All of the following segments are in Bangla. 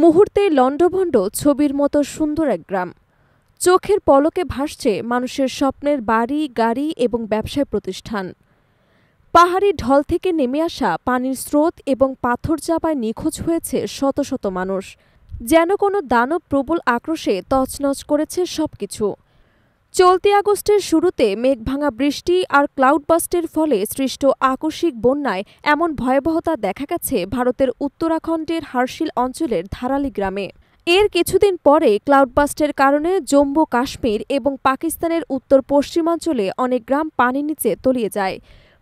মুহূর্তেই লণ্ডভণ্ড ছবির মতো সুন্দর এক গ্রাম। চোখের পলকে ভাসছে মানুষের স্বপ্নের বাড়ি, গাড়ি এবং ব্যবসায় প্রতিষ্ঠান। পাহাড়ি ঢল থেকে নেমে আসা পানির স্রোত এবং পাথর চাপায় নিখোঁজ হয়েছে শত শত মানুষ। যেন কোনো দানব প্রবল আক্রোশে তছনছ করেছে সবকিছু। চলতি আগস্টের শুরুতে মেঘভাঙা বৃষ্টি আর ক্লাউডবাস্টের ফলে সৃষ্ট আকস্মিক বন্যায় এমন ভয়াবহতা দেখা গেছে ভারতের উত্তরাখণ্ডের হার্শিল অঞ্চলের ধারালি গ্রামে। এর কিছুদিন পরে ক্লাউডবাস্টের কারণে জম্মু কাশ্মীর এবং পাকিস্তানের উত্তর পশ্চিমাঞ্চলে অনেক গ্রাম পানির নিচে তলিয়ে যায়।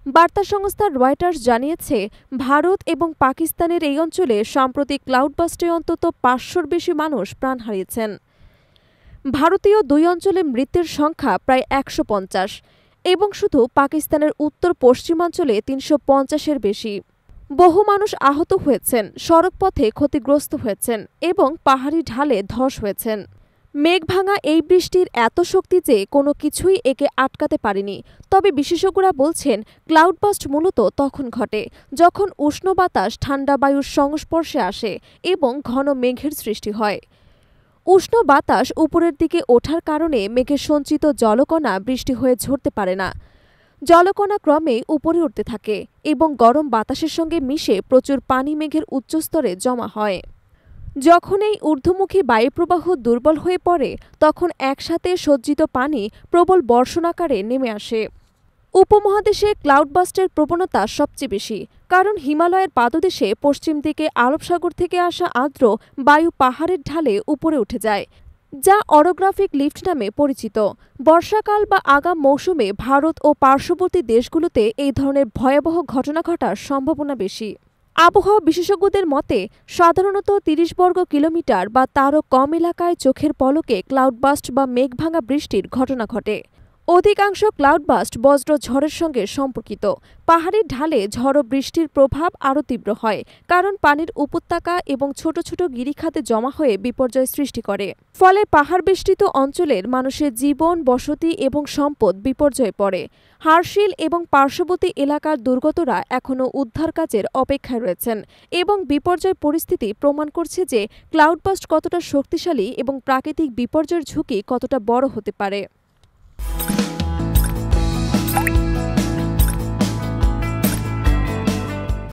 বার্তা সংস্থা রয়টার্স জানিয়েছে, ভারত এবং পাকিস্তানের এই অঞ্চলে সাম্প্রতিক ক্লাউডবাস্টে অন্তত ৫০০-র বেশি মানুষ প্রাণ হারিয়েছেন। ভারতীয় দুই অঞ্চলে মৃতের সংখ্যা প্রায় ১৫০ এবং শুধু পাকিস্তানের উত্তর পশ্চিমাঞ্চলে ৩৫০-এর বেশি। বহু মানুষ আহত হয়েছেন, সড়কপথে ক্ষতিগ্রস্ত হয়েছেন এবং পাহাড়ি ঢালে ধস হয়েছেন। মেঘভাঙা এই বৃষ্টির এত শক্তি যে কোনো কিছুই একে আটকাতে পারেনি। তবে বিশেষজ্ঞরা বলছেন, ক্লাউডবাস্ট মূলত তখন ঘটে যখন উষ্ণ বাতাস ঠান্ডা বায়ুর সংস্পর্শে আসে এবং ঘন মেঘের সৃষ্টি হয়। উষ্ণ বাতাস উপরের দিকে ওঠার কারণে মেঘের সঞ্চিত জলকণা বৃষ্টি হয়ে ঝরতে পারে না। জলকণা ক্রমে উপরে উঠতে থাকে এবং গরম বাতাসের সঙ্গে মিশে প্রচুর পানি মেঘের উচ্চস্তরে জমা হয়। যখন এই ঊর্ধ্বমুখী বায়ুপ্রবাহ দুর্বল হয়ে পড়ে, তখন একসাথে সজ্জিত পানি প্রবল বর্ষণাকারে নেমে আসে। উপমহাদেশে ক্লাউডবাস্টের প্রবণতা সবচেয়ে বেশি, কারণ হিমালয়ের পাদদেশে পশ্চিম দিকে আরব সাগর থেকে আসা আর্দ্র বায়ু পাহাড়ের ঢালে উপরে উঠে যায়, যা অরোগ্রাফিক লিফট নামে পরিচিত। বর্ষাকাল বা আগাম মৌসুমে ভারত ও পার্শ্ববর্তী দেশগুলোতে এই ধরনের ভয়াবহ ঘটনা ঘটার সম্ভাবনা বেশি। আবহাওয়া বিশেষজ্ঞদের মতে, সাধারণত ৩০ বর্গ কিলোমিটার বা তারও কম এলাকায় চোখের পলকে ক্লাউডবাস্ট বা মেঘভাঙা বৃষ্টির ঘটনা ঘটে। অধিকাংশ ক্লাউডবাস্ট বজ্র ঝড়ের সঙ্গে সম্পর্কিত। পাহাড়ের ঢালে ঝড় বৃষ্টির প্রভাব আরও তীব্র হয়, কারণ পানির উপত্যকা এবং ছোট ছোট গিরিখাতে জমা হয়ে বিপর্যয় সৃষ্টি করে। ফলে পাহাড় বেষ্টিত অঞ্চলের মানুষের জীবন, বসতি এবং সম্পদ বিপর্যয়ে পড়ে। হার্শিল এবং পার্শ্ববর্তী এলাকার দুর্গতরা এখনও উদ্ধার কাজের অপেক্ষায় রয়েছেন এবং বিপর্যয় পরিস্থিতি প্রমাণ করছে যে ক্লাউডবাস্ট কতটা শক্তিশালী এবং প্রাকৃতিক বিপর্যয়ের ঝুঁকি কতটা বড় হতে পারে।